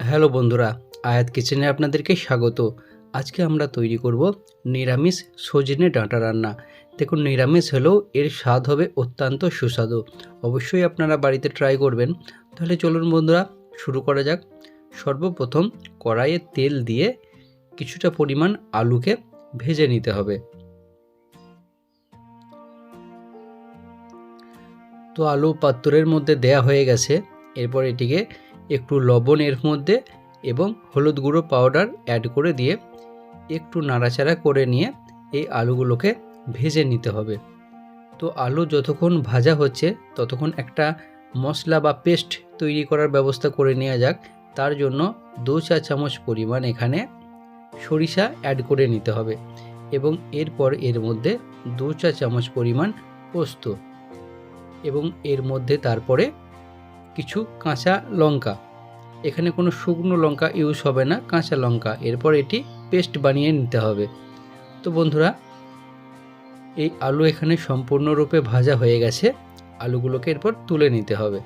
Hello বন্ধুরা, আয়াত কিচেনে আপনাদেরকে স্বাগত। আজকে আমরা তৈরি করব নিরামিষ সজনে ডাঁটা রান্না। দেখুন, নিরামিষ হলেও এর স্বাদ হবে অত্যন্ত সুস্বাদু। অবশ্যই আপনারা বাড়িতে ট্রাই করবেন। তাহলে চলুন বন্ধুরা, শুরু করা যাক। সর্বপ্রথম কড়াইয়ে তেল দিয়ে কিছুটা পরিমাণ আলুকে ভেজে নিতে হবে। তো আলু পাত্রের মধ্যে দেয়া হয়ে গেছে। এরপর এটিকে একটু লবণ এর মধ্যে এবং হলুদ গুঁড়ো পাউডার অ্যাড করে দিয়ে একটু নাড়াচাড়া করে নিয়ে এই আলুগুলোকে ভেজে নিতে হবে। তো আলু যতক্ষণ ভাজা হচ্ছে ততক্ষণ একটা মশলা বা পেস্ট তৈরি করার ব্যবস্থা করে নেওয়া যাক। তার জন্য 2 চা চামচ পরিমাণ এখানে সরিষা অ্যাড করে নিতে হবে এবং এরপর এর মধ্যে 2 চা চামচ পরিমাণ পোস্ত এবং এর মধ্যে তারপরে কিছু কাঁচা লঙ্কা। এখানে কোনো শুকনো লঙ্কা ইউজ হবে না, কাঁচা লঙ্কা। এরপর এটি পেস্ট বানিয়ে নিতে হবে। তো বন্ধুরা, এই আলু এখানে সম্পূর্ণরূপে ভাজা হয়ে গেছে। আলুগুলোকে এরপর তুলে নিতে হবে।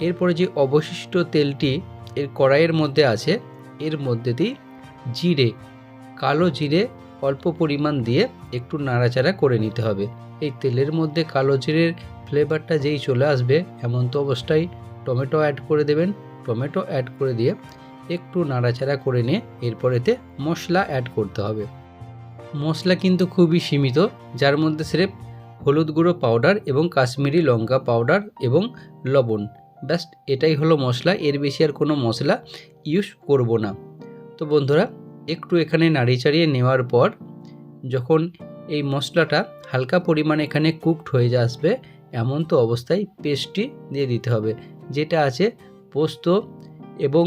এরপরে যে অবশিষ্ট তেলটি এর কড়াইয়ের মধ্যে আছে, এর মধ্যে দিয়ে জিরে, কালো জিরে অল্প পরিমাণ দিয়ে একটু নাড়াচাড়া করে নিতে হবে। এই তেলের মধ্যে কালো জিরের ফ্লেভারটা যেই চলে আসবে এমন তো অবস্থায় টমেটো অ্যাড করে দেবেন। টমেটো অ্যাড করে দিয়ে একটু নাড়াচাড়া করে নিয়ে এরপর এতে মশলা অ্যাড করতে হবে। মশলা কিন্তু খুবই সীমিত, যার মধ্যে স্রেফ হলুদ গুঁড়ো পাউডার এবং কাশ্মীরি লঙ্কা পাউডার এবং লবণ, ব্যাস এটাই হলো মশলা। এর বেশি আর কোনো মশলা ইউজ করব না। তো বন্ধুরা, একটু এখানে নাড়িয়ে চাড়িয়ে নেওয়ার পর যখন এই মশলাটা হালকা পরিমাণে এখানে কুকড হয়ে আসবে এমন তো অবস্থায় পেস্টটি দিয়ে দিতে হবে, যেটা আছে পোস্ত এবং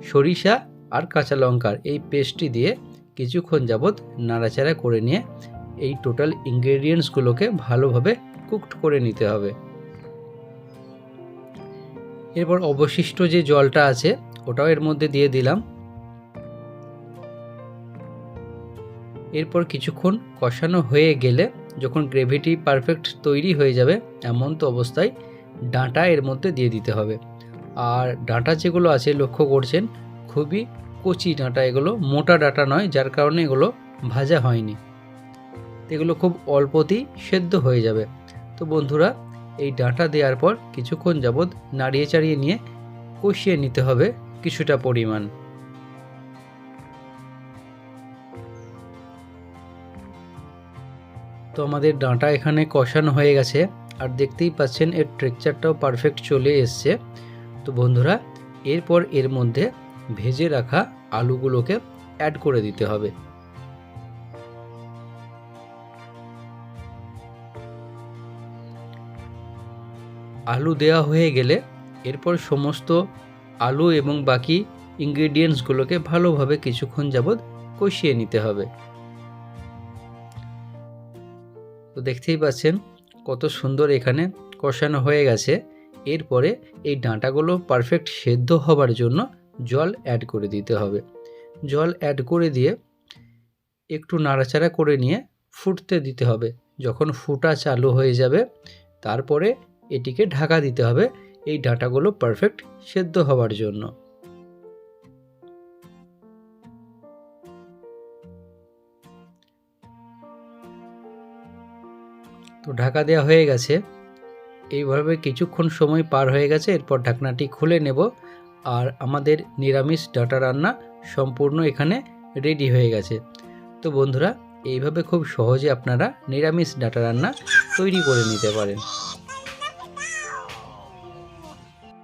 সরিষা আর কাঁচা লঙ্কার এই পেস্টটি দিয়ে কিছুক্ষণ যাবৎ নাড়াচাড়া করে নিয়ে এই টোটাল ইনগ্রেডিয়েন্টসগুলোকে ভালোভাবে কুকড করে নিতে হবে। এরপর অবশিষ্ট যে জলটা আছে ওটাও এর মধ্যে দিয়ে দিলাম। এরপর কিছুক্ষণ কষানো হয়ে গেলে যখন গ্রেভিটি পারফেক্ট তৈরি হয়ে যাবে এমন তো অবস্থায় ডাঁটা এর মধ্যে দিয়ে দিতে হবে। আর ডাঁটা যেগুলো আছে লক্ষ্য করছেন খুবই কচি ডাঁটা, এগুলো মোটা ডাঁটা নয়, যার কারণে এগুলো ভাজা হয়নি। এগুলো খুব অল্পতেই সেদ্ধ হয়ে যাবে। তো বন্ধুরা, এই ডাঁটা দেওয়ার পর কিছুক্ষণ যাবৎ নাড়িয়ে চাড়িয়ে নিয়ে কষিয়ে নিতে হবে কিছুটা পরিমাণ। তো আমাদের ডাঁটা এখানে কষানো হয়ে গেছে আর দেখতেই পাচ্ছেন এর টেক্সচারটাও পারফেক্ট চলে এসছে। তো বন্ধুরা, এরপর এর মধ্যে ভেজে রাখা আলুগুলোকে অ্যাড করে দিতে হবে। আলু দেওয়া হয়ে গেলে এরপর সমস্ত আলু এবং বাকি ইনগ্রেডিয়েন্টসগুলোকে ভালোভাবে কিছুক্ষণ যাবৎ কষিয়ে নিতে হবে। তো দেখতেই পাচ্ছেন কত সুন্দর এখানে কষানো হয়ে গেছে। এরপরে এই ডাঁটাগুলো পারফেক্ট সেদ্ধ হবার জন্য জল অ্যাড করে দিতে হবে। জল অ্যাড করে দিয়ে একটু নাড়াচাড়া করে নিয়ে ফুটতে দিতে হবে। যখন ফুটা চালু হয়ে যাবে তারপরে এটিকে ঢাকা দিতে হবে এই ডাঁটাগুলো পারফেক্ট সেদ্ধ হবার জন্য। তো ঢাকা দেওয়া হয়ে গেছে। এইভাবে কিছুক্ষণ সময় পার হয়ে গেছে। এরপর ঢাকনাটি খুলে নেব আর আমাদের নিরামিষ ডাঁটা রান্না সম্পূর্ণ এখানে রেডি হয়ে গেছে। তো বন্ধুরা, এইভাবে খুব সহজে আপনারা নিরামিষ ডাঁটা রান্না তৈরি করে নিতে পারেন।